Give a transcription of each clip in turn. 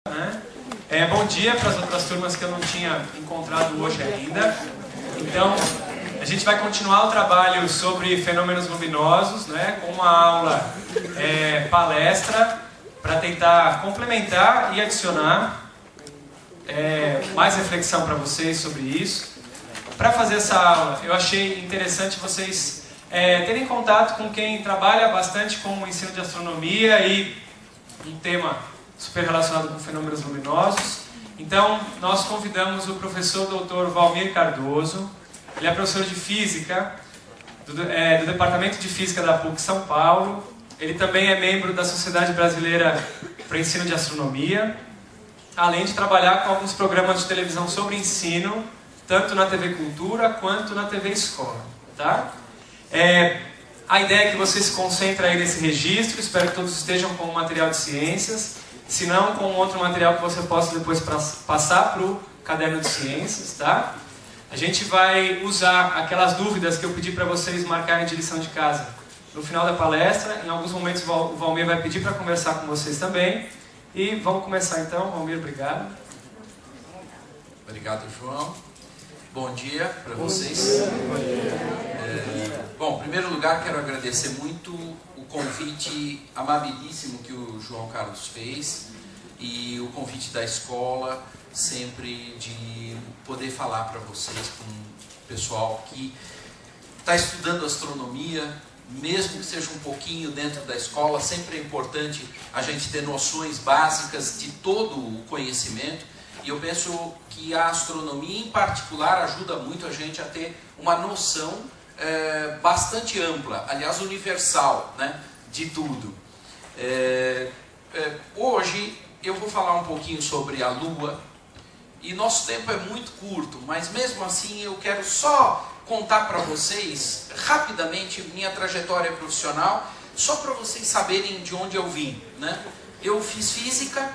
Bom dia para as outras turmas que eu não tinha encontrado hoje ainda. Então, a gente vai continuar o trabalho sobre fenômenos luminosos, né, com uma aula palestra para tentar complementar e adicionar mais reflexão para vocês sobre isso. Para fazer essa aula, eu achei interessante vocês terem contato com quem trabalha bastante com o ensino de astronomia e um tema super relacionado com fenômenos luminosos. Então, nós convidamos o professor Dr. Valmir Cardoso. Ele é professor de Física do Departamento de Física da PUC São Paulo. Ele também é membro da Sociedade Brasileira para o Ensino de Astronomia, além de trabalhar com alguns programas de televisão sobre ensino, tanto na TV Cultura quanto na TV Escola. Tá? A ideia é que você se concentre aí nesse registro. Espero que todos estejam com o material de ciências. Se não, com outro material que você possa depois passar para o caderno de ciências, tá? A gente vai usar aquelas dúvidas que eu pedi para vocês marcarem de lição de casa no final da palestra. Em alguns momentos o Valmir vai pedir para conversar com vocês também. E vamos começar então. Valmir, obrigado. Obrigado, João. Bom dia para vocês. Bom dia. Bom, em primeiro lugar, quero agradecer muito o convite amabilíssimo que o João Carlos fez e o convite da escola, sempre de poder falar para vocês, com o pessoal que está estudando astronomia, mesmo que seja um pouquinho dentro da escola. Sempre é importante a gente ter noções básicas de todo o conhecimento. E eu penso que a astronomia, em particular, ajuda muito a gente a ter uma noção bastante ampla, aliás, universal, né, de tudo. Hoje eu vou falar um pouquinho sobre a Lua, e nosso tempo é muito curto, mas mesmo assim eu quero só contar para vocês, rapidamente, minha trajetória profissional, só para vocês saberem de onde eu vim, né? Eu fiz Física,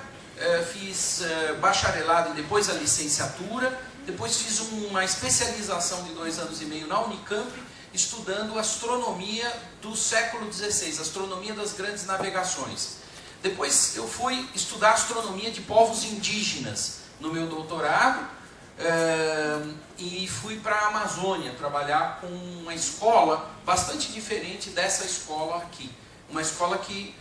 fiz bacharelado e depois a licenciatura, depois fiz uma especialização de 2 anos e meio na Unicamp, estudando astronomia do século XVI, astronomia das grandes navegações. Depois eu fui estudar astronomia de povos indígenas no meu doutorado, e fui para a Amazônia trabalhar com uma escola bastante diferente dessa escola aqui. Uma escola que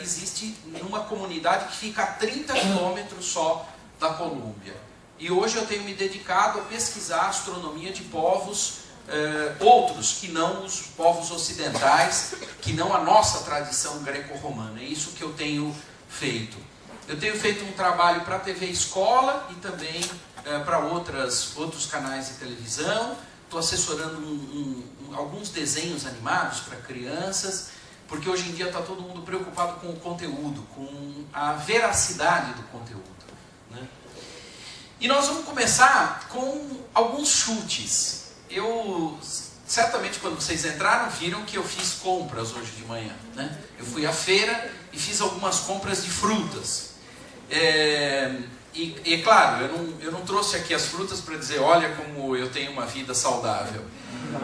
existe numa comunidade que fica a 30 quilômetros só da Colômbia. E hoje eu tenho me dedicado a pesquisar a astronomia de povos outros, que não os povos ocidentais, que não a nossa tradição greco-romana. É isso que eu tenho feito. Eu tenho feito um trabalho para a TV Escola e também para outros canais de televisão. Estou assessorando alguns desenhos animados para crianças, porque hoje em dia está todo mundo preocupado com o conteúdo, com a veracidade do conteúdo, né? E nós vamos começar com alguns chutes. Certamente quando vocês entraram viram que eu fiz compras hoje de manhã, né? Eu fui à feira e fiz algumas compras de frutas. E claro, eu não trouxe aqui as frutas para dizer, olha como eu tenho uma vida saudável.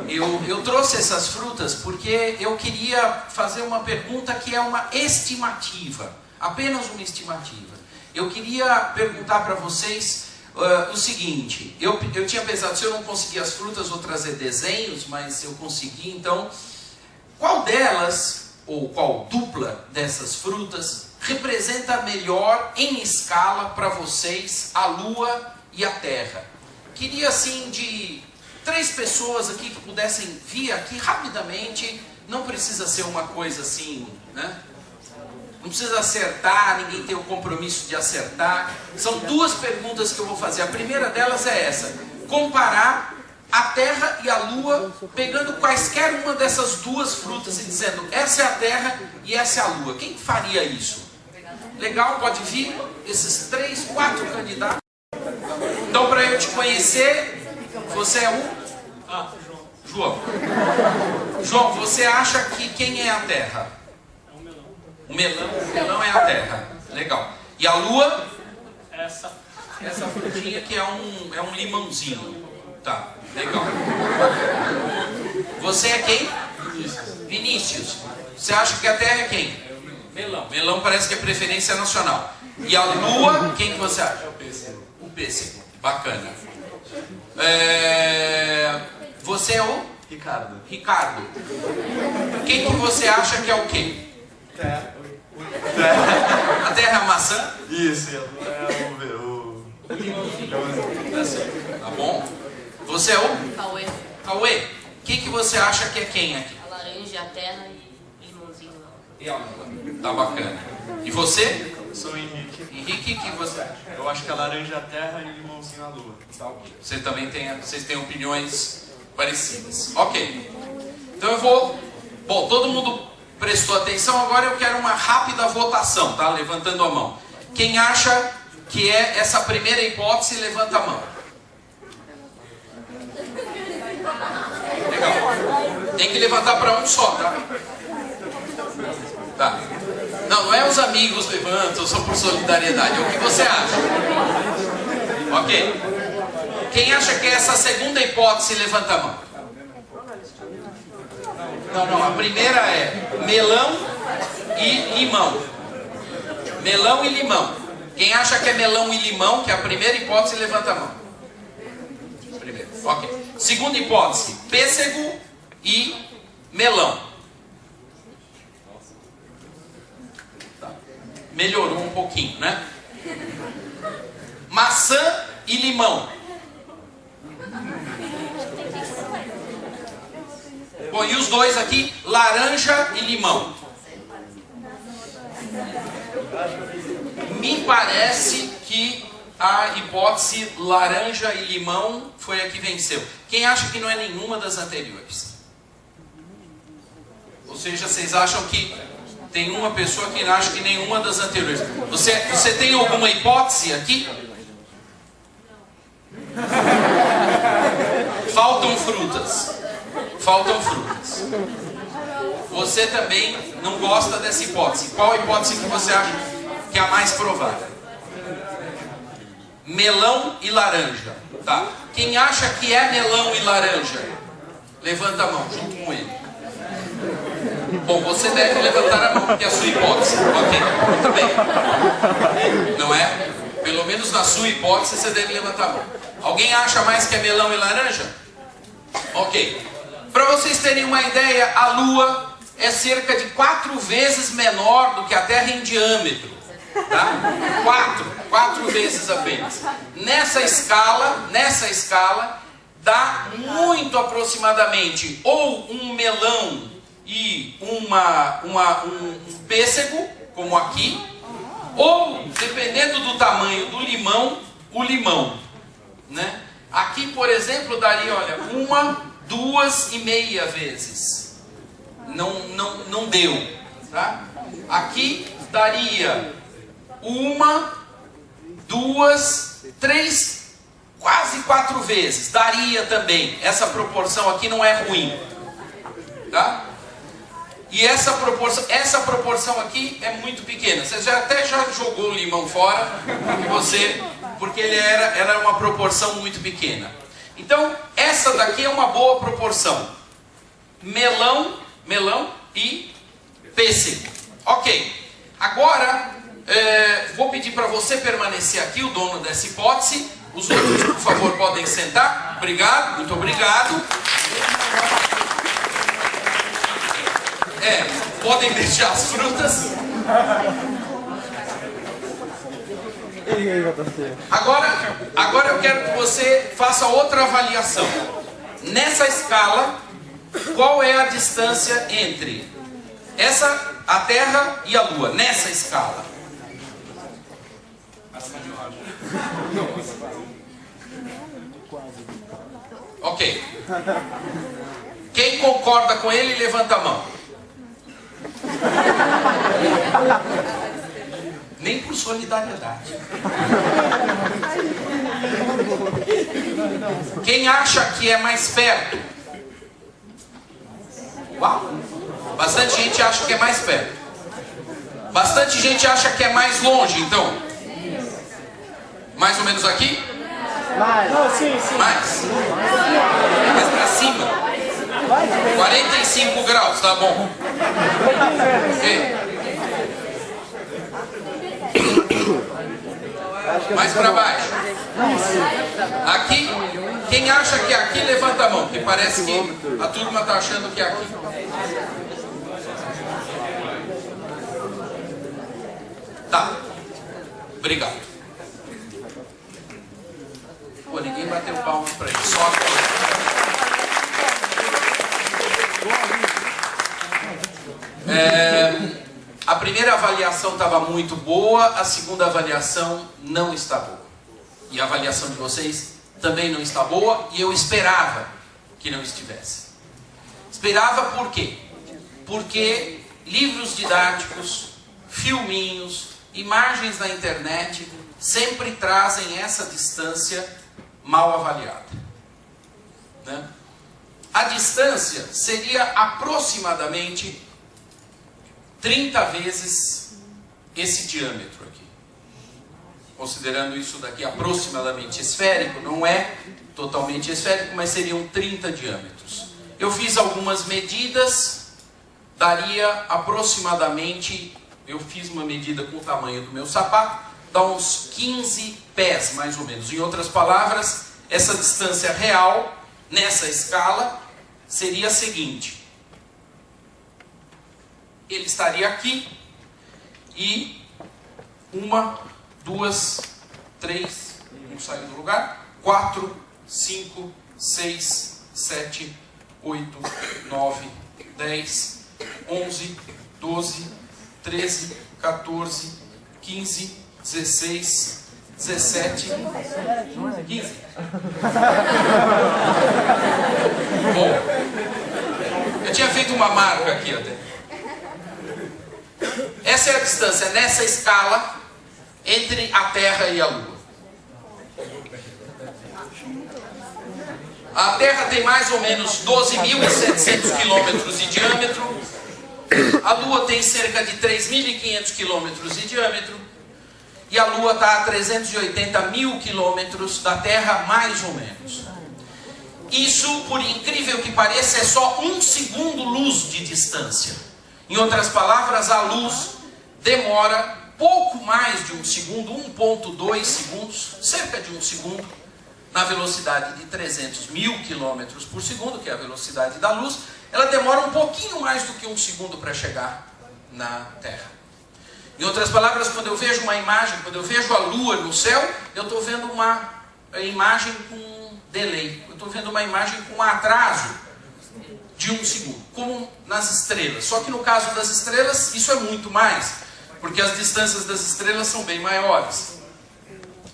Eu trouxe essas frutas porque eu queria fazer uma pergunta que é uma estimativa, apenas uma estimativa. Eu queria perguntar para vocês o seguinte: eu tinha pensado, se eu não conseguir as frutas, vou trazer desenhos, mas eu consegui. Então, qual delas, ou qual dupla dessas frutas, representa melhor em escala para vocês a Lua e a Terra? Queria assim de 3 pessoas aqui que pudessem vir aqui rapidamente. Não precisa ser uma coisa assim, né? Não precisa acertar, ninguém tem o compromisso de acertar. São 2 perguntas que eu vou fazer. A primeira delas é essa: comparar a Terra e a Lua, pegando quaisquer uma dessas 2 frutas e dizendo, essa é a Terra e essa é a Lua. Quem faria isso? Legal, pode vir esses 3, 4 candidatos. Então, para eu te conhecer, você é João. João, você acha que quem é a Terra? O melão é a Terra. Legal. E a Lua? Essa frutinha que é um limãozinho. Tá, legal. Você é quem? Vinícius. Você acha que a Terra é quem? Melão. Melão parece que é preferência nacional. E a Lua, quem que você acha? O Pêssego. Bacana. Você é o? Ricardo. Ricardo. Quem que você acha que é o quê? Terra. A Terra é a maçã? Isso, e a Lua é o limãozinho. Tá bom. Você é o? Cauê. Cauê. Quem que você acha que é quem aqui? A laranja, a terra e limãozinho lá. E a Lua. Tá bacana. E você? Eu sou o Henrique. Henrique, o que você acha? Eu acho que a laranja é a terra e o limãozinho a lua. Tá ok. Vocês têm opiniões parecidas. Ok. Então eu vou... Bom, todo mundo prestou atenção. Agora eu quero uma rápida votação, tá? Levantando a mão. Quem acha que é essa primeira hipótese, levanta a mão. Legal. Tem que levantar para um só, tá? Tá. Não é os amigos levantam só por solidariedade. É o que você acha. Ok. Quem acha que é essa segunda hipótese, levanta a mão. Não. A primeira é melão e limão. Melão e limão. Quem acha que é melão e limão, que é a primeira hipótese, levanta a mão. Primeiro. Ok. Segunda hipótese, pêssego e melão. Tá. Melhorou um pouquinho, né? Maçã e limão. Bom, e os dois aqui, laranja e limão. Me parece que a hipótese laranja e limão foi a que venceu. Quem acha que não é nenhuma das anteriores? Ou seja, vocês acham que tem uma pessoa que acha que nenhuma das anteriores. Você tem alguma hipótese aqui? Faltam frutas. Faltam frutas. Você também não gosta dessa hipótese. Qual a hipótese que você acha que é a mais provável? Melão e laranja. Tá. Quem acha que é melão e laranja? Levanta a mão, junto com ele. Bom, você deve levantar a mão, porque é a sua hipótese. Ok, muito bem. Não é? Pelo menos na sua hipótese você deve levantar a mão. Alguém acha mais que é melão e laranja? Ok. Para vocês terem uma ideia, a Lua é cerca de 4 vezes menor do que a Terra em diâmetro. Tá? 4 vezes apenas. Nessa escala, dá muito aproximadamente ou um melão e um pêssego, como aqui, ou, dependendo do tamanho do limão, o limão. Né? Aqui, por exemplo, daria, olha, 1, 2,5 vezes. Não deu. Tá? Aqui daria 1, 2, 3, quase 4 vezes. Daria também. Essa proporção aqui não é ruim. Tá? E essa proporção aqui é muito pequena. Você já jogou o limão fora, porque ele era uma proporção muito pequena. Então, essa daqui é uma boa proporção. Melão e pêssego. Ok. Agora, vou pedir para você permanecer aqui, o dono dessa hipótese. Os outros, por favor, podem sentar. Obrigado, muito obrigado. Podem deixar as frutas. Agora eu quero que você faça outra avaliação. Nessa escala, qual é a distância entre a Terra e a Lua? Nessa escala. Ok. Quem concorda com ele, levanta a mão. Nem por solidariedade. Quem acha que é mais perto? Uau! Bastante gente acha que é mais perto. Bastante gente acha que é mais longe, então. Mais ou menos aqui? Mais. Não, sim. Mais? Mais pra cima? 45 graus, tá bom. Ok. Mais para baixo. Aqui, quem acha que é aqui, levanta a mão, porque parece que a turma está achando que é aqui. Tá. Obrigado. Pô, ninguém bateu palmas para ele. Só a primeira avaliação estava muito boa, a segunda avaliação não está boa. E a avaliação de vocês também não está boa, e eu esperava que não estivesse. Esperava por quê? Porque livros didáticos, filminhos, imagens na internet sempre trazem essa distância mal avaliada, né? A distância seria aproximadamente 30 vezes esse diâmetro aqui. Considerando isso daqui aproximadamente esférico, não é totalmente esférico, mas seriam 30 diâmetros. Eu fiz algumas medidas, daria aproximadamente, eu fiz uma medida com o tamanho do meu sapato, dá uns 15 pés, mais ou menos. Em outras palavras, essa distância real, nessa escala, seria a seguinte. Ele estaria aqui, e 1, 2, 3, não saiu do lugar, 4, 5, 6, 7, 8, 9, 10, 11, 12, 13, 14, 15, 16, 17, 15. Bom, eu tinha feito uma marca aqui até. Essa é a distância nessa escala entre a Terra e a Lua. A Terra tem mais ou menos 12.700 quilômetros de diâmetro. A Lua tem cerca de 3.500 quilômetros de diâmetro. E a Lua está a 380 mil quilômetros da Terra, mais ou menos. Isso, por incrível que pareça, é só 1 segundo-luz de distância. Em outras palavras, a luz demora pouco mais de 1 segundo, 1,2 segundos, cerca de 1 segundo, na velocidade de 300 mil quilômetros por segundo, que é a velocidade da luz. Ela demora um pouquinho mais do que 1 segundo para chegar na Terra. Em outras palavras, quando eu vejo uma imagem, quando eu vejo a Lua no céu, eu estou vendo uma imagem com delay. Eu estou vendo uma imagem com atraso de 1 segundo, como nas estrelas. Só que no caso das estrelas, isso é muito mais, porque as distâncias das estrelas são bem maiores.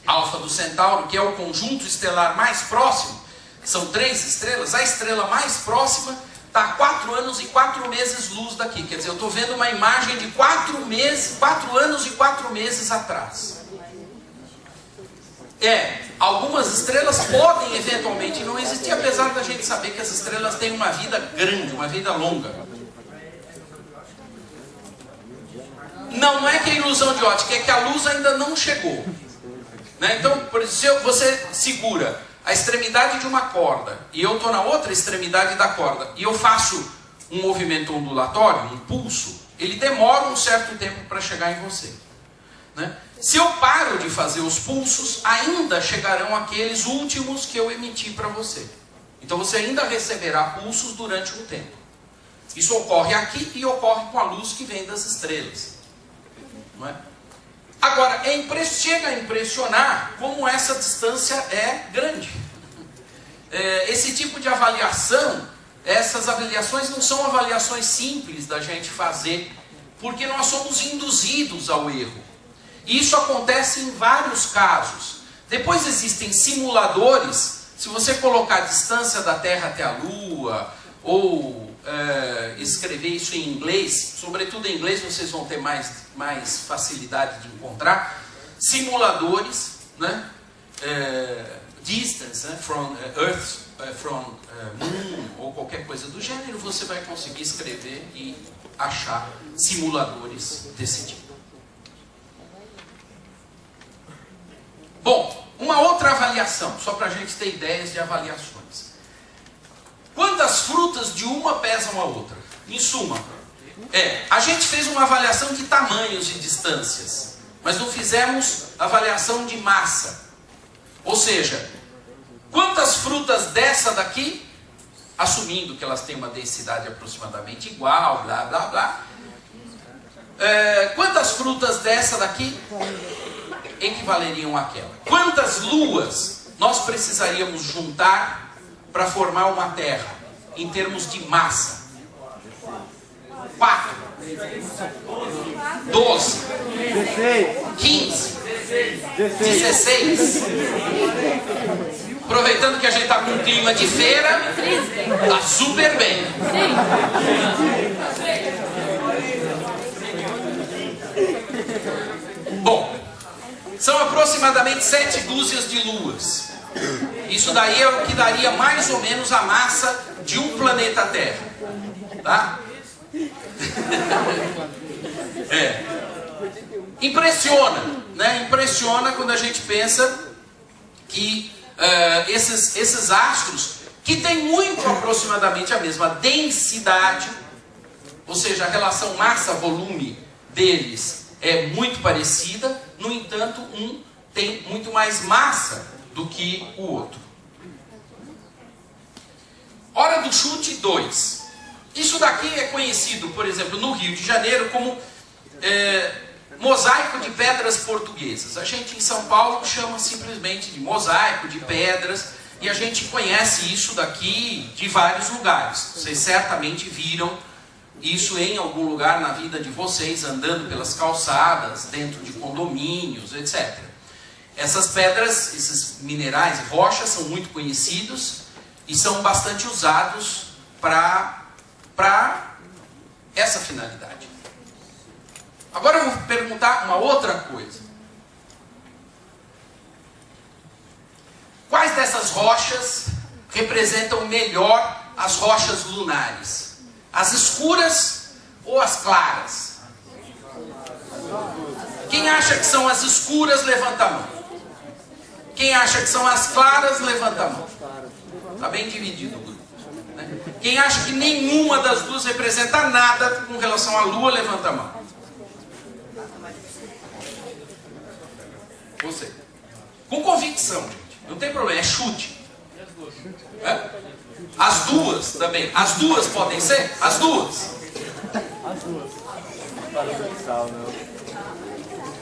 Alfa do Centauro, que é o conjunto estelar mais próximo, são 3 estrelas, a estrela mais próxima está a 4 anos e 4 meses luz daqui. Quer dizer, eu estou vendo uma imagem de 4 anos e 4 meses atrás. Algumas estrelas podem eventualmente não existir, apesar da gente saber que as estrelas têm uma vida grande, uma vida longa. Não é que é ilusão de ótica, é que a luz ainda não chegou, né? Então, se você segura a extremidade de uma corda e eu estou na outra extremidade da corda e eu faço um movimento ondulatório, um pulso, ele demora um certo tempo para chegar em você, né? Se eu paro de fazer os pulsos, ainda chegarão aqueles últimos que eu emiti para você. Então você ainda receberá pulsos durante um tempo. Isso ocorre aqui e ocorre com a luz que vem das estrelas, não é? Agora, chega a impressionar como essa distância é grande. Esse tipo de avaliação, essas avaliações não são avaliações simples da gente fazer, porque nós somos induzidos ao erro. Isso acontece em vários casos. Depois existem simuladores. Se você colocar a distância da Terra até a Lua, ou escrever isso em inglês, sobretudo em inglês vocês vão ter mais facilidade de encontrar, simuladores, né? Distance, né? From Earth, from Moon, ou qualquer coisa do gênero, você vai conseguir escrever e achar simuladores desse tipo. Bom, uma outra avaliação, só para a gente ter ideias de avaliações. Quantas frutas de uma pesam a outra? Em suma, a gente fez uma avaliação de tamanhos e distâncias. mas não fizemos avaliação de massa. Ou seja, quantas frutas dessa daqui, assumindo que elas têm uma densidade aproximadamente igual, blá, blá, blá. Quantas frutas dessa daqui equivaleriam àquela? Quantas luas nós precisaríamos juntar para formar uma terra, em termos de massa? 4, 12, 15, 16. Aproveitando que a gente está com um clima de feira, tá super bem. Bom, são aproximadamente 7 dúzias de luas. Isso daí é o que daria mais ou menos a massa de um planeta Terra. Tá? Impressiona, né? Impressiona quando a gente pensa que esses astros, que têm muito aproximadamente a mesma densidade, ou seja, a relação massa-volume deles é muito parecida, no entanto, um tem muito mais massa do que o outro. Hora do chute 2. Isso daqui é conhecido, por exemplo, no Rio de Janeiro como mosaico de pedras portuguesas. A gente em São Paulo chama simplesmente de mosaico de pedras, e a gente conhece isso daqui de vários lugares. Vocês certamente viram isso em algum lugar na vida de vocês, andando pelas calçadas, dentro de condomínios, etc. Essas pedras, esses minerais e rochas são muito conhecidos e são bastante usados para essa finalidade. Agora eu vou perguntar uma outra coisa. Quais dessas rochas representam melhor as rochas lunares? As escuras ou as claras? Quem acha que são as escuras, levanta a mão. Quem acha que são as claras, levanta a mão. Está bem dividido o grupo, né? Quem acha que nenhuma das duas representa nada com relação à Lua, levanta a mão. Você. Com convicção, gente. Não tem problema, é chute. As duas também. As duas podem ser? As duas.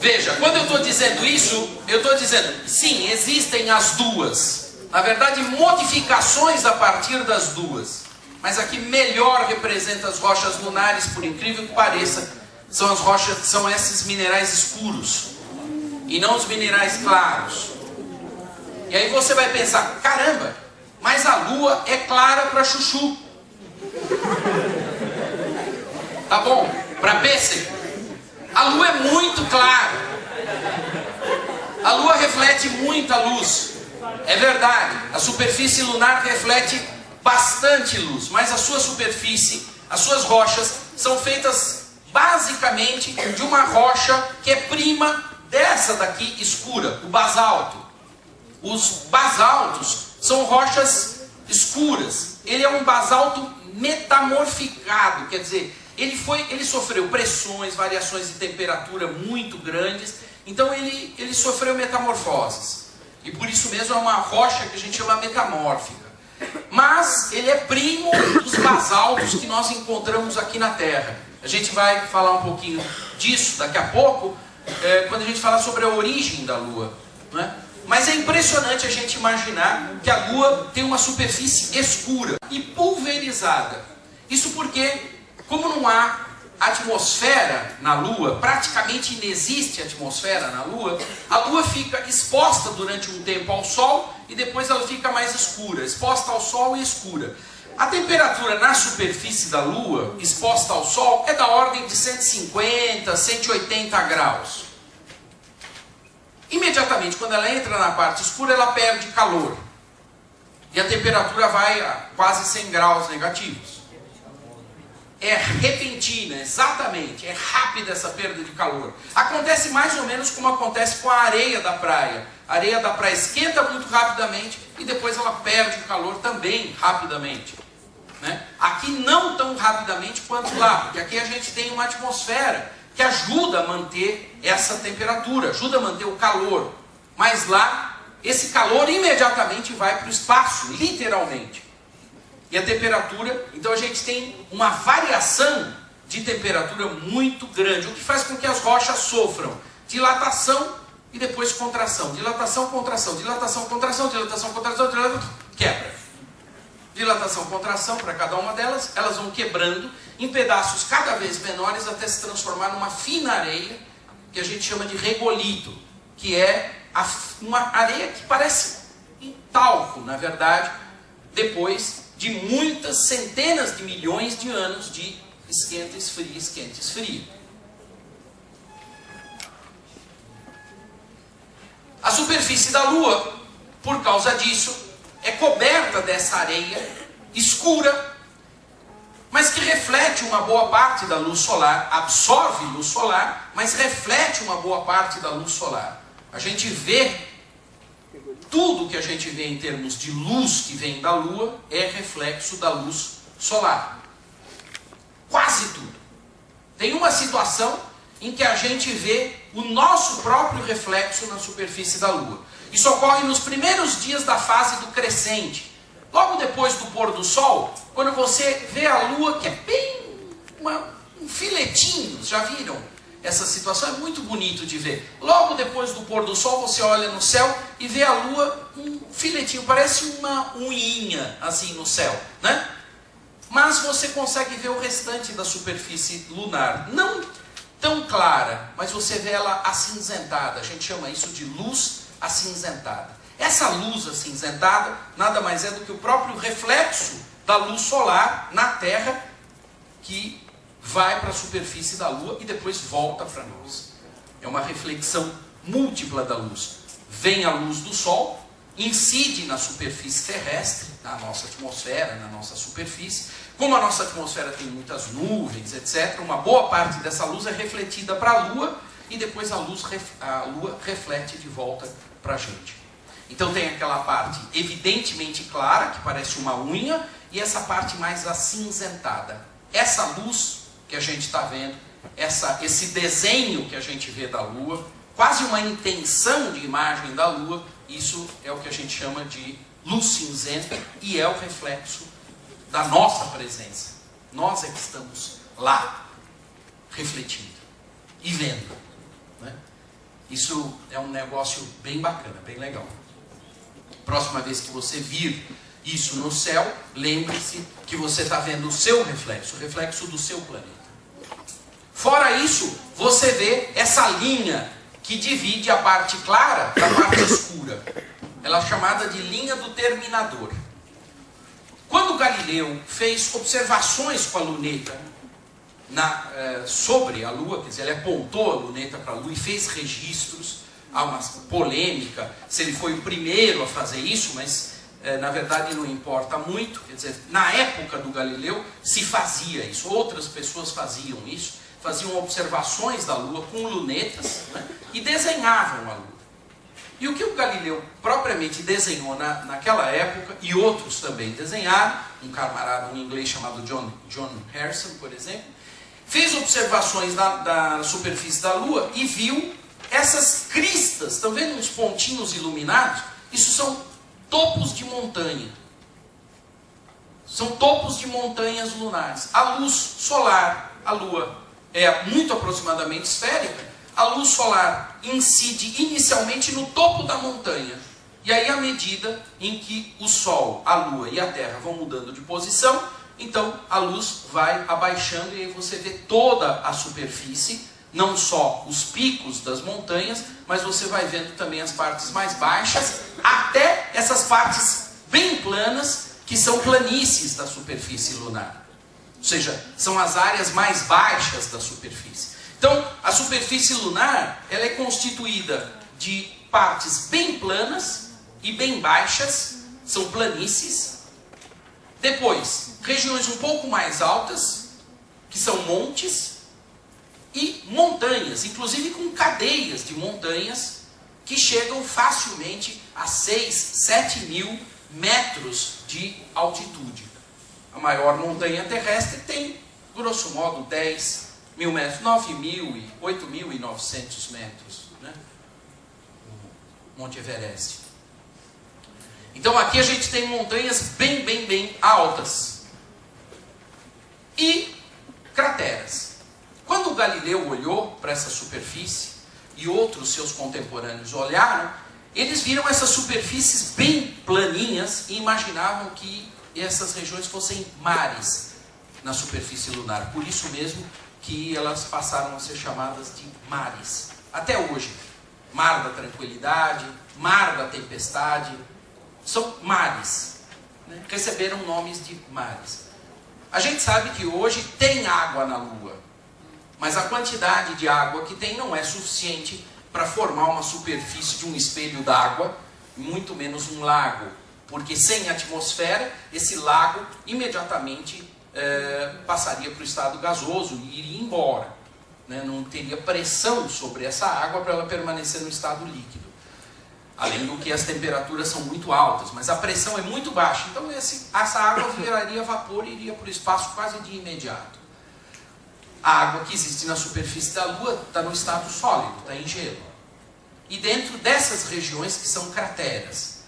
Veja, quando eu estou dizendo isso, eu estou dizendo, sim, existem as duas. Na verdade, modificações a partir das duas. Mas aqui melhor representa as rochas lunares, por incrível que pareça, são as rochas, são esses minerais escuros, e não os minerais claros. E aí você vai pensar, caramba, mas a Lua é clara para chuchu. Tá bom? Para pêssego. A Lua é muito clara. A Lua reflete muita luz. É verdade, a superfície lunar reflete bastante luz, mas a sua superfície, as suas rochas, são feitas basicamente de uma rocha que é prima dessa daqui escura, o basalto. Os basaltos são rochas escuras. Ele é um basalto metamorficado, quer dizer, ele sofreu pressões, variações de temperatura muito grandes, então ele sofreu metamorfoses. E por isso mesmo é uma rocha que a gente chama metamórfica. Mas ele é primo dos basaltos que nós encontramos aqui na Terra. A gente vai falar um pouquinho disso daqui a pouco, quando a gente falar sobre a origem da Lua, não é? Mas é impressionante a gente imaginar que a Lua tem uma superfície escura e pulverizada. Isso porque, como não há atmosfera na Lua, praticamente inexiste atmosfera na Lua, a Lua fica exposta durante um tempo ao Sol e depois ela fica mais escura, exposta ao Sol e escura. A temperatura na superfície da Lua, exposta ao Sol, é da ordem de 150, 180 graus. Imediatamente, quando ela entra na parte escura, ela perde calor. E a temperatura vai a quase 100 graus negativos. É repentina, exatamente, é rápida essa perda de calor. Acontece mais ou menos como acontece com a areia da praia. A areia da praia esquenta muito rapidamente e depois ela perde o calor também rapidamente, né? Aqui não tão rapidamente quanto lá, porque aqui a gente tem uma atmosfera que ajuda a manter essa temperatura, ajuda a manter o calor. Mas lá, esse calor imediatamente vai para o espaço, literalmente. E a temperatura, então a gente tem uma variação de temperatura muito grande, o que faz com que as rochas sofram dilatação e depois contração. Dilatação, contração, dilatação, contração, dilatação, contração, dilatação, quebra. Dilatação, contração para cada uma delas, elas vão quebrando em pedaços cada vez menores até se transformar numa fina areia, que a gente chama de regolito, que é uma areia que parece um talco, na verdade, depois de muitas centenas de milhões de anos de esquenta, esfria, esquenta, esfria. A superfície da Lua, por causa disso, é coberta dessa areia escura, mas que reflete uma boa parte da luz solar, absorve luz solar, mas reflete uma boa parte da luz solar. A gente vê, tudo que a gente vê em termos de luz que vem da Lua é reflexo da luz solar. Quase tudo. Tem uma situação em que a gente vê o nosso próprio reflexo na superfície da Lua. Isso ocorre nos primeiros dias da fase do crescente. Logo depois do pôr do sol, quando você vê a Lua, que é bem um filetinho, já viram? Essa situação é muito bonito de ver. Logo depois do pôr do sol, você olha no céu e vê a Lua, um filetinho, parece uma unhinha assim no céu, né? Mas você consegue ver o restante da superfície lunar. Não tão clara, mas você vê ela acinzentada. A gente chama isso de luz acinzentada. Essa luz acinzentada nada mais é do que o próprio reflexo da luz solar na Terra, que vai para a superfície da Lua e depois volta para nós. É uma reflexão múltipla da luz. Vem a luz do Sol, incide na superfície terrestre, na nossa atmosfera, na nossa superfície. Como a nossa atmosfera tem muitas nuvens, etc., uma boa parte dessa luz é refletida para a Lua e depois a Lua reflete de volta para a gente. Então tem aquela parte evidentemente clara, que parece uma unha, e essa parte mais acinzentada. Essa luz que a gente está vendo, esse desenho que a gente vê da Lua, quase uma intenção de imagem da Lua, isso é o que a gente chama de luz cinzenta e é o reflexo da nossa presença. Nós é que estamos lá, refletindo e vendo, né? Isso é um negócio bem bacana, bem legal. Próxima vez que você vir isso no céu, lembre-se que você está vendo o seu reflexo, o reflexo do seu planeta. Fora isso, você vê essa linha que divide a parte clara da parte escura. Ela é chamada de linha do terminador. Quando Galileu fez observações com a luneta sobre a Lua, quer dizer, ele apontou a luneta para a Lua e fez registros. Há uma polêmica se ele foi o primeiro a fazer isso, mas na verdade não importa muito. Quer dizer, na época do Galileu se fazia isso, outras pessoas faziam isso, faziam observações da Lua com lunetas, né, e desenhavam a Lua. E o que o Galileu propriamente desenhou naquela época, e outros também desenharam, um camarada, um inglês chamado John Harrison, por exemplo, fez observações da superfície da Lua e viu essas cristas. Estão vendo uns pontinhos iluminados? Isso são topos de montanha. São topos de montanhas lunares. A luz solar, a Lua é muito aproximadamente esférica, a luz solar incide inicialmente no topo da montanha. E aí, à medida em que o Sol, a Lua e a Terra vão mudando de posição, então a luz vai abaixando e aí você vê toda a superfície, não só os picos das montanhas, mas você vai vendo também as partes mais baixas, até essas partes bem planas, que são planícies da superfície lunar. Ou seja, são as áreas mais baixas da superfície. Então, a superfície lunar, ela é constituída de partes bem planas e bem baixas, são planícies. Depois, regiões um pouco mais altas, que são montes, e montanhas, inclusive com cadeias de montanhas, que chegam facilmente a 6, 7 mil metros de altitude. A maior montanha terrestre tem, grosso modo, 10 1000 metros, 8.900 metros, né? O Monte Everest. Então aqui a gente tem montanhas bem altas e crateras. Quando o Galileu olhou para essa superfície e outros seus contemporâneos olharam, eles viram essas superfícies bem planinhas e imaginavam que essas regiões fossem mares na superfície lunar. Por isso mesmo que elas passaram a ser chamadas de mares. Até hoje, Mar da Tranquilidade, Mar da Tempestade, são mares, né? Receberam nomes de mares. A gente sabe que hoje tem água na Lua, mas a quantidade de água que tem não é suficiente para formar uma superfície de um espelho d'água, muito menos um lago, porque sem atmosfera, esse lago imediatamente passaria para o estado gasoso e iria embora, né? Não teria pressão sobre essa água para ela permanecer no estado líquido. Além do que as temperaturas são muito altas, mas a pressão é muito baixa. Então essa água viraria vapor e iria para o espaço quase de imediato. A água que existe na superfície da Lua está no estado sólido, está em gelo. E dentro dessas regiões que são crateras.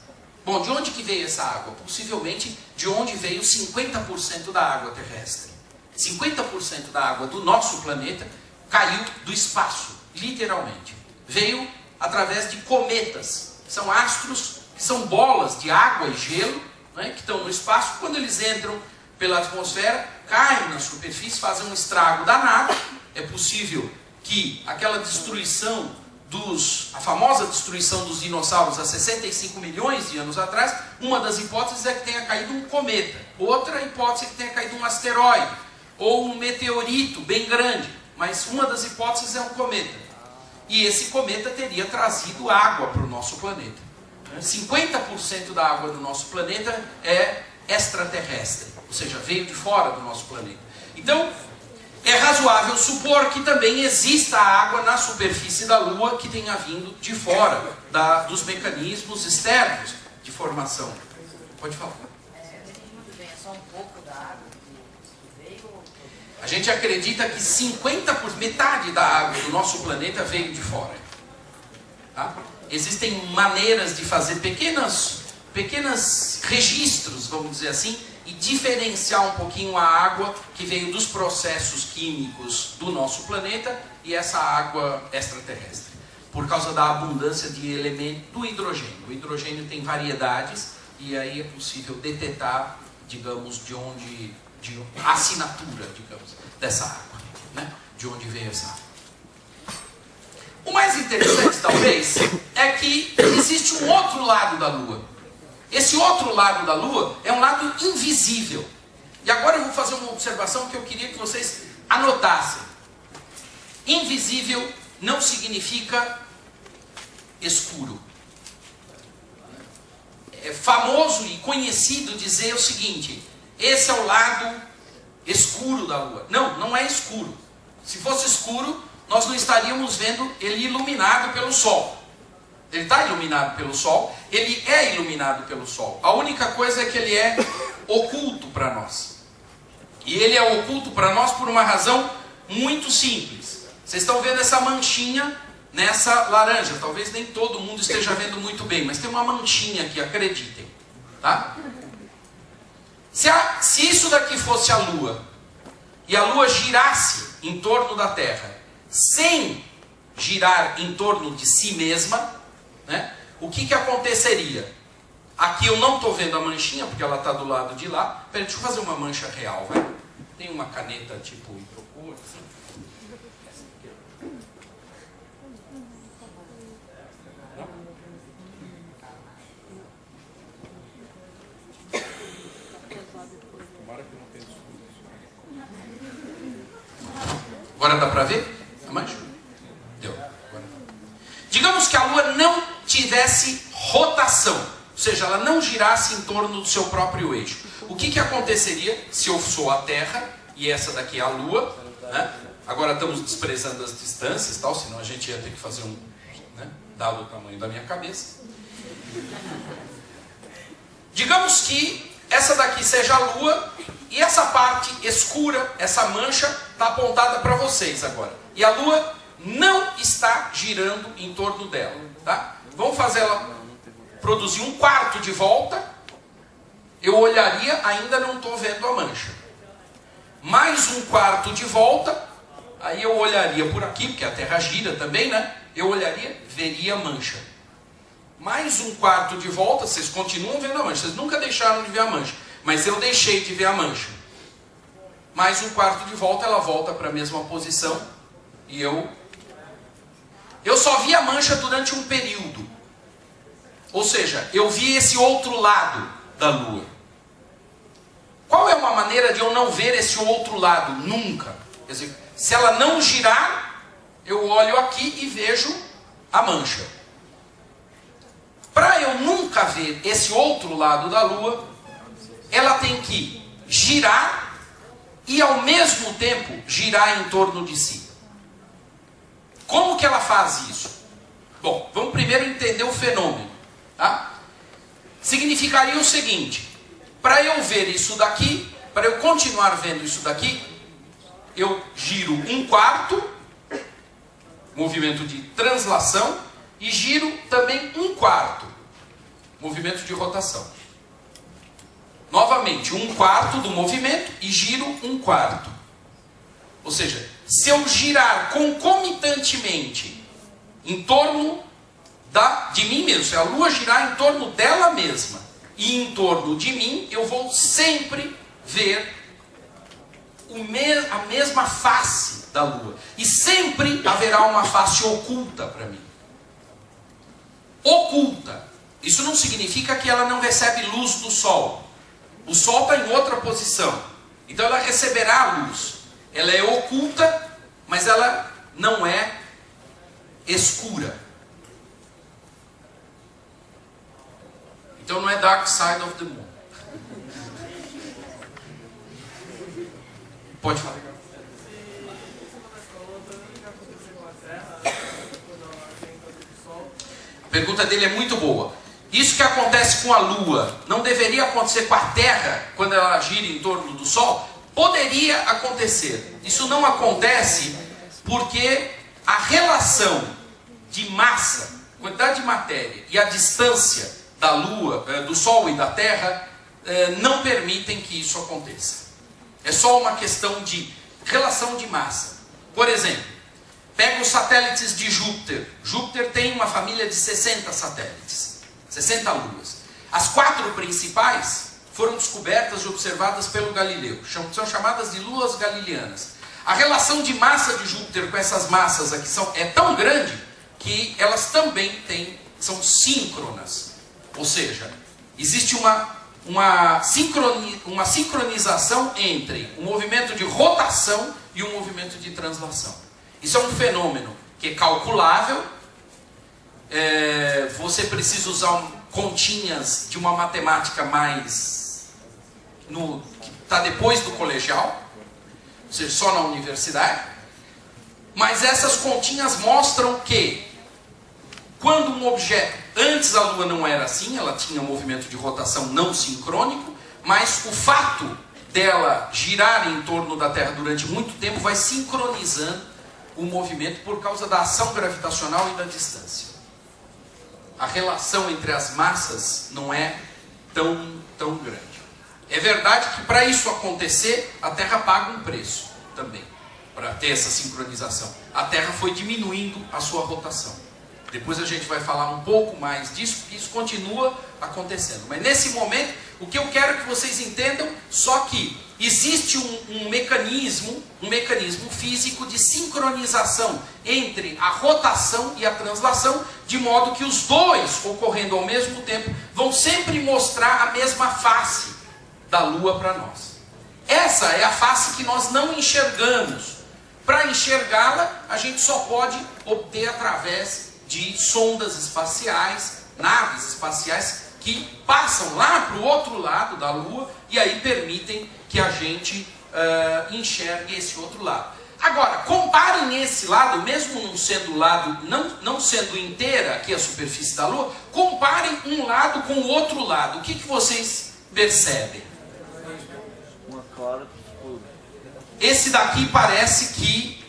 Bom, de onde que veio essa água? Possivelmente de onde veio 50% da água terrestre. 50% da água do nosso planeta caiu do espaço, literalmente. Veio através de cometas. São astros, que são bolas de água e gelo, né, que estão no espaço. Quando eles entram pela atmosfera, caem na superfície, fazem um estrago danado. É possível que aquela destruição a famosa destruição dos dinossauros há 65 milhões de anos atrás, uma das hipóteses é que tenha caído um cometa. Outra hipótese é que tenha caído um asteroide, ou um meteorito bem grande. Mas uma das hipóteses é um cometa. E esse cometa teria trazido água para o nosso planeta. 50% da água do nosso planeta é extraterrestre, ou seja, veio de fora do nosso planeta. Então, é razoável supor que também exista água na superfície da Lua que tenha vindo de fora dos mecanismos externos de formação. Pode falar. É só um pouco da água que veio? A gente acredita que 50%, metade da água do nosso planeta veio de fora. Tá? Existem maneiras de fazer pequenos registros, vamos dizer assim, e diferenciar um pouquinho a água que veio dos processos químicos do nosso planeta e essa água extraterrestre. Por causa da abundância de elementos do hidrogênio. O hidrogênio tem variedades e aí é possível detectar, digamos, a assinatura, digamos, dessa água, né? De onde veio essa água. O mais interessante, talvez, é que existe um outro lado da Lua. Esse outro lado da Lua é um lado invisível. E agora eu vou fazer uma observação que eu queria que vocês anotassem. Invisível não significa escuro. É famoso e conhecido dizer o seguinte: esse é o lado escuro da Lua. Não, não é escuro. Se fosse escuro, nós não estaríamos vendo ele iluminado pelo Sol. Ele está iluminado pelo Sol, ele é iluminado pelo Sol. A única coisa é que ele é oculto para nós. E ele é oculto para nós por uma razão muito simples. Vocês estão vendo essa manchinha nessa laranja. Talvez nem todo mundo esteja vendo muito bem, mas tem uma manchinha aqui, acreditem. Tá? Se isso daqui fosse a Lua, e a Lua girasse em torno da Terra, sem girar em torno de si mesma, né? O que aconteceria? Aqui eu não estou vendo a manchinha, porque ela está do lado de lá. Peraí, deixa eu fazer uma mancha real, vai. Tem uma caneta tipo hidrocor, assim. Agora dá para ver a mancha? Deu. Agora. Digamos que a Lua não tivesse rotação, ou seja, ela não girasse em torno do seu próprio eixo. O que aconteceria se eu sou a Terra e essa daqui é a Lua, né? Agora estamos desprezando as distâncias, tal, senão a gente ia ter que fazer né, dado o tamanho da minha cabeça. Digamos que essa daqui seja a Lua, e essa parte escura, essa mancha, está apontada para vocês agora. E a Lua não está girando em torno dela. Tá? Vamos fazer ela produzir um quarto de volta. Eu olharia, ainda não estou vendo a mancha. Mais um quarto de volta, aí eu olharia por aqui, porque a Terra gira também, né? Eu olharia, veria a mancha. Mais um quarto de volta, vocês continuam vendo a mancha. Vocês nunca deixaram de ver a mancha, mas eu deixei de ver a mancha. Mais um quarto de volta, ela volta para a mesma posição. E eu só vi a mancha durante um período. Ou seja, eu vi esse outro lado da Lua. Qual é uma maneira de eu não ver esse outro lado? Nunca. Quer dizer, se ela não girar, eu olho aqui e vejo a mancha. Para eu nunca ver esse outro lado da Lua, ela tem que girar e ao mesmo tempo girar em torno de si. Como que ela faz isso? Bom, vamos primeiro entender o fenômeno. Tá? Significaria o seguinte: para eu ver isso daqui, para eu continuar vendo isso daqui, eu giro um quarto, movimento de translação, e giro também um quarto, movimento de rotação. Novamente, um quarto do movimento e giro um quarto. Ou seja, se eu girar concomitantemente em torno de mim mesmo, se a Lua girar em torno dela mesma e em torno de mim, eu vou sempre ver a mesma face da Lua. E sempre haverá uma face oculta para mim. Oculta. Isso não significa que ela não recebe luz do Sol. O Sol está em outra posição. Então ela receberá a luz. Ela é oculta, mas ela não é escura. Então não é Dark Side of the Moon. Pode falar. A pergunta dele é muito boa. Isso que acontece com a Lua não deveria acontecer com a Terra quando ela gira em torno do Sol? Poderia acontecer. Isso não acontece porque a relação de massa, quantidade de matéria e a distância da Lua, do Sol e da Terra não permitem que isso aconteça. É só uma questão de relação de massa. Por exemplo, pega os satélites de Júpiter. Júpiter tem uma família de 60 satélites, 60 luas. As 4 principais foram descobertas e observadas pelo Galileu. São chamadas de luas galileanas. A relação de massa de Júpiter com essas massas aqui é tão grande que elas também são síncronas. Ou seja, existe uma sincronização entre o movimento de rotação e o movimento de translação. Isso é um fenômeno que é calculável. Você precisa usar continhas de uma matemática que está depois do colegial, ou seja, só na universidade. Mas essas continhas mostram que quando um objeto, antes a Lua não era assim, ela tinha um movimento de rotação não sincrônico, mas o fato dela girar em torno da Terra durante muito tempo vai sincronizando o movimento por causa da ação gravitacional e da distância. A relação entre as massas não é tão grande. É verdade que para isso acontecer, a Terra paga um preço também, para ter essa sincronização. A Terra foi diminuindo a sua rotação. Depois a gente vai falar um pouco mais disso, porque isso continua acontecendo. Mas nesse momento, o que eu quero que vocês entendam, só que existe um mecanismo físico de sincronização entre a rotação e a translação, de modo que os dois, ocorrendo ao mesmo tempo, vão sempre mostrar a mesma face da Lua para nós. Essa é a face que nós não enxergamos. Para enxergá-la, a gente só pode obter através de sondas espaciais, naves espaciais que passam lá para o outro lado da Lua e aí permitem que a gente enxergue esse outro lado. Agora, comparem esse lado, mesmo não sendo lado, não sendo inteira aqui a superfície da Lua, comparem um lado com o outro lado. O que vocês percebem? Esse daqui parece que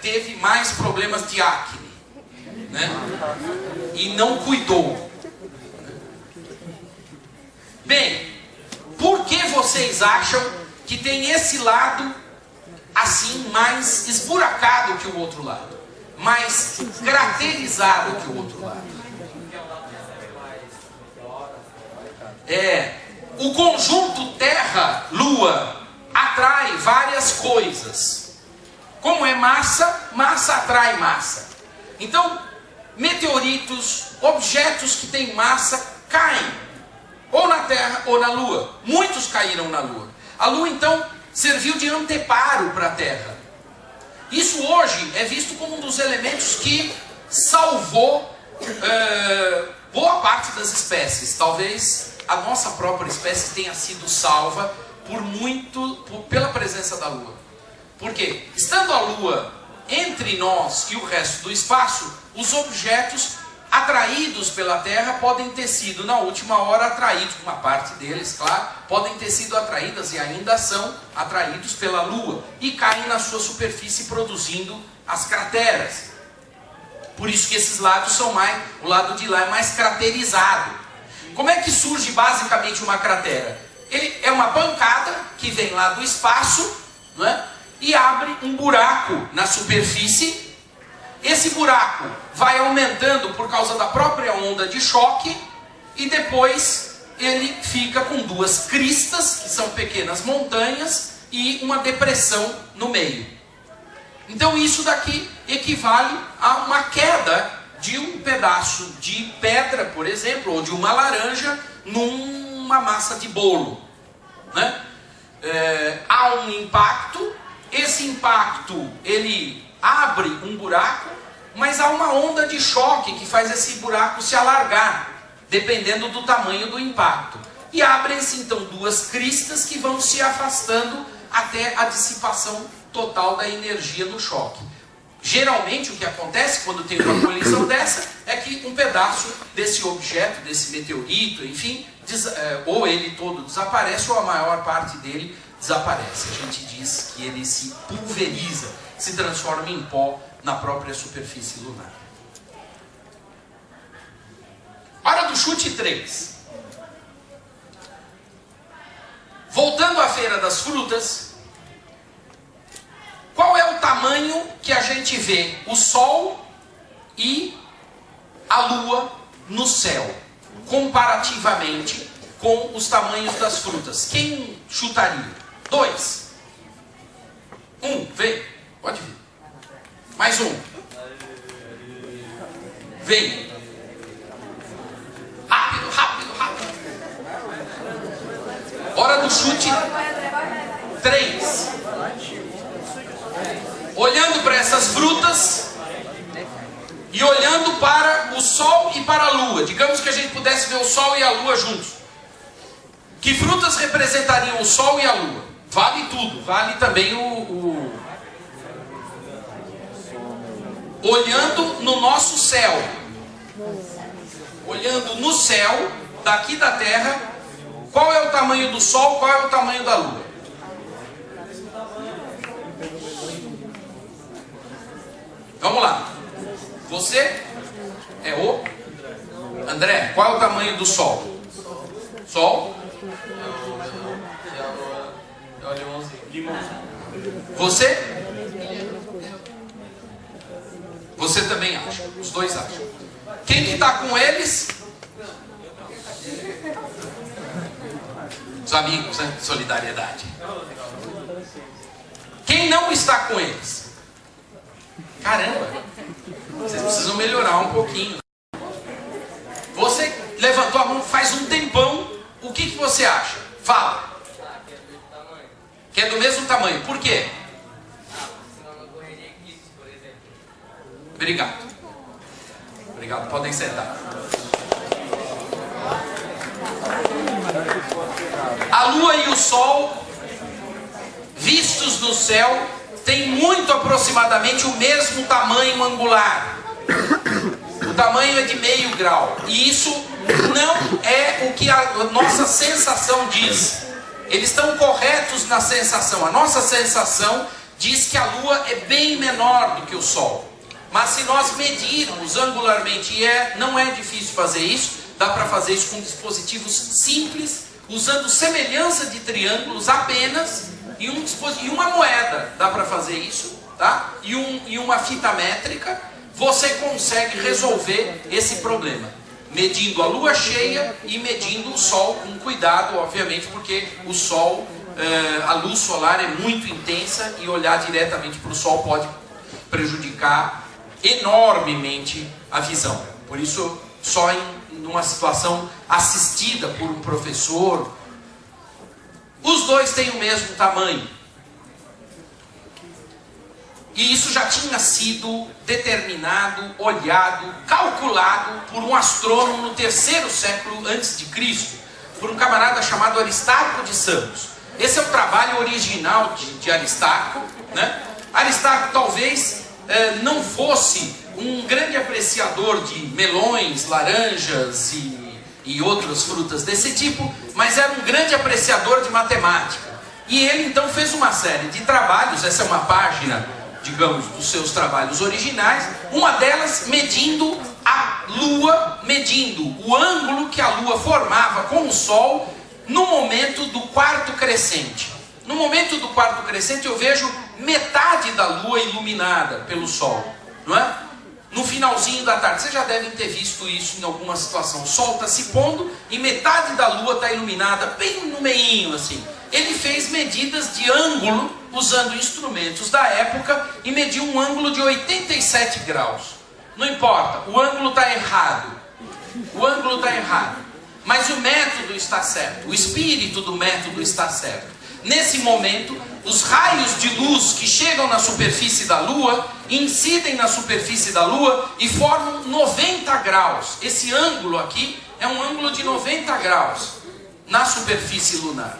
teve mais problemas de acne, né? E não cuidou. Bem, por que vocês acham que tem esse lado assim mais esburacado que o outro lado? Mais craterizado que o outro lado? O conjunto Terra-Lua atrai várias coisas. Como é massa, massa atrai massa. Então, meteoritos, objetos que têm massa caem, ou na Terra ou na Lua. Muitos caíram na Lua. A Lua, então, serviu de anteparo para a Terra. Isso hoje é visto como um dos elementos que salvou boa parte das espécies. Talvez a nossa própria espécie tenha sido salva pela presença da Lua. Por quê? Estando a Lua entre nós e o resto do espaço, os objetos atraídos pela Terra podem ter sido, na última hora, atraídos, uma parte deles, claro, podem ter sido atraídas e ainda são atraídos pela Lua e caem na sua superfície produzindo as crateras. Por isso que esses lados são o lado de lá é mais craterizado. Como é que surge basicamente uma cratera? Ele é uma pancada que vem lá do espaço, não é? E abre um buraco na superfície. Esse buraco vai aumentando por causa da própria onda de choque e depois ele fica com duas cristas, que são pequenas montanhas, e uma depressão no meio. Então isso daqui equivale a uma queda de um pedaço de pedra, por exemplo, ou de uma laranja numa massa de bolo, né? Há um impacto, esse impacto ele abre um buraco, mas há uma onda de choque que faz esse buraco se alargar, dependendo do tamanho do impacto. E abrem-se então duas cristas que vão se afastando até a dissipação total da energia do choque. Geralmente o que acontece quando tem uma colisão dessa é que um pedaço desse objeto, desse meteorito, enfim, ou ele todo desaparece ou a maior parte dele desaparece. A gente diz que ele se pulveriza, se transforma em pó na própria superfície lunar. Hora do chute 3. Voltando à Feira das Frutas, qual é o tamanho que a gente vê o Sol e a Lua no céu, comparativamente com os tamanhos das frutas? Quem chutaria? 2. 1, vem. Pode vir. Mais um. Vem. Rápido, rápido, rápido. Hora do chute 3. Olhando para essas frutas e olhando para o Sol e para a Lua. Digamos que a gente pudesse ver o Sol e a Lua juntos. Que frutas representariam o Sol e a Lua? Vale tudo. Vale também olhando no nosso céu. Olhando no céu, daqui da Terra, qual é o tamanho do Sol, qual é o tamanho da Lua? Vamos lá. Você é o André. Qual é o tamanho do Sol? Sol? É o limãozinho. Você? Você também acha. Os dois acham. Quem que está com eles? Os amigos, né? Solidariedade. Quem não está com eles? Caramba, vocês precisam melhorar um pouquinho. Você levantou a mão faz um tempão. O que você acha? Fala. Que é do mesmo tamanho. Por quê? Obrigado. Obrigado. Podem sentar. A Lua e o Sol, vistos no céu, têm muito aproximadamente o mesmo tamanho angular. O O tamanho é de meio grau. E isso não é o que a nossa sensação diz. Eles estão corretos na sensação. A nossa sensação diz que a Lua é bem menor do que o Sol. Mas se nós medirmos angularmente, e não é difícil fazer isso, dá para fazer isso com dispositivos simples, usando semelhança de triângulos apenas, e uma moeda, dá para fazer isso, tá? E uma fita métrica, você consegue resolver esse problema. Medindo a lua cheia e medindo o Sol, com cuidado, obviamente, porque o Sol, a luz solar é muito intensa e olhar diretamente para o Sol pode prejudicar enormemente a visão. Por isso, só numa situação assistida por um professor, os dois têm o mesmo tamanho. E isso já tinha sido determinado, olhado, calculado por um astrônomo no 3º século a.C., por um camarada chamado Aristarco de Samos. Esse é o trabalho original de Aristarco, né? Aristarco talvez não fosse um grande apreciador de melões, laranjas e outras frutas desse tipo, mas era um grande apreciador de matemática. E ele então fez uma série de trabalhos, essa é uma página, digamos, dos seus trabalhos originais, uma delas medindo a Lua, medindo o ângulo que a Lua formava com o Sol no momento do quarto crescente. No momento do quarto crescente eu vejo metade da Lua iluminada pelo Sol, não é? No finalzinho da tarde, vocês já devem ter visto isso em alguma situação. O Sol está se pondo e metade da Lua está iluminada, bem no meinho assim. Ele fez medidas de ângulo, usando instrumentos da época, e mediu um ângulo de 87 graus. Não importa, o ângulo está errado. O ângulo está errado. Mas o método está certo, o espírito do método está certo. Nesse momento, os raios de luz que chegam na superfície da Lua, incidem na superfície da Lua e formam 90 graus. Esse ângulo aqui é um ângulo de 90 graus na superfície lunar.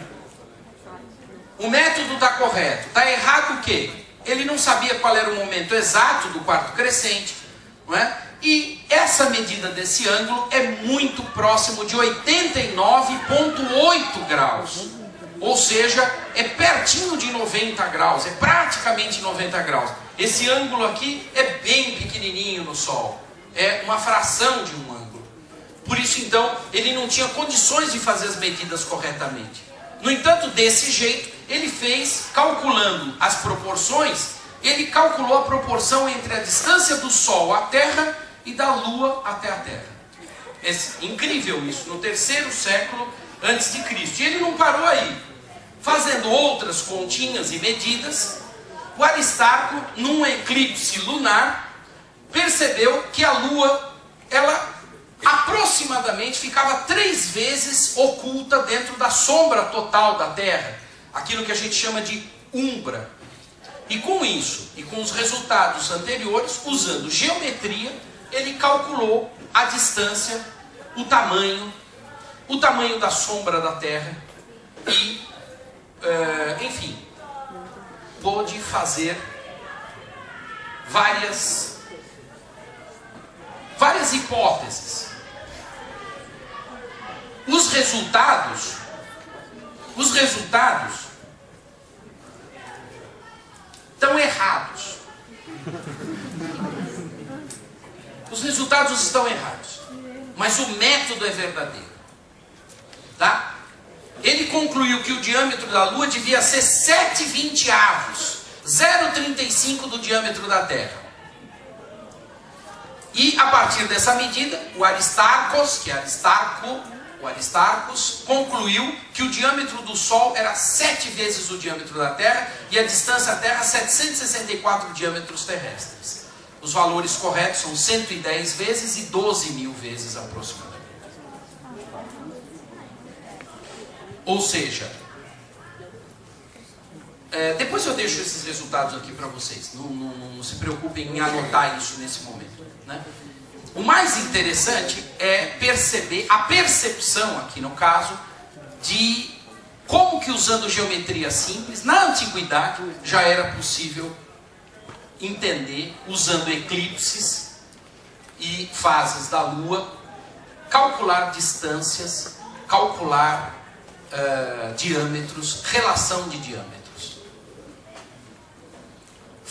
O método está correto. Está errado o quê? Ele não sabia qual era o momento exato do quarto crescente, não é? E essa medida desse ângulo é muito próximo de 89,8 graus. Ou seja, é pertinho de 90 graus, é praticamente 90 graus. Esse ângulo aqui é bem pequenininho no Sol, é uma fração de um ângulo. Por isso, então, ele não tinha condições de fazer as medidas corretamente. No entanto, desse jeito, ele fez, calculando as proporções, ele calculou a proporção entre a distância do Sol à Terra e da Lua até a Terra. É incrível isso, no 3º século antes de Cristo. E ele não parou aí. Fazendo outras continhas e medidas, o Aristarco, num eclipse lunar, percebeu que a Lua, ela aproximadamente ficava 3 vezes oculta dentro da sombra total da Terra, aquilo que a gente chama de umbra. E com isso, e com os resultados anteriores, usando geometria, ele calculou a distância, o tamanho da sombra da Terra e, enfim, pôde fazer várias hipóteses. Os resultados estão errados. Os resultados estão errados, mas o método é verdadeiro, tá? Ele concluiu que o diâmetro da Lua devia ser 7/20, 0,35 do diâmetro da Terra. E a partir dessa medida, o Aristarcos concluiu que o diâmetro do Sol era 7 vezes o diâmetro da Terra e a distância à Terra 764 diâmetros terrestres. Os valores corretos são 110 vezes e 12.000 vezes aproximadamente. Ou seja, depois eu deixo esses resultados aqui para vocês. Não se preocupem em anotar isso nesse momento, né? O mais interessante é perceber a percepção, aqui no caso, de como que usando geometria simples, na antiguidade, já era possível entender, usando eclipses, e fases da Lua, calcular distâncias, calcular diâmetros, relação de diâmetros.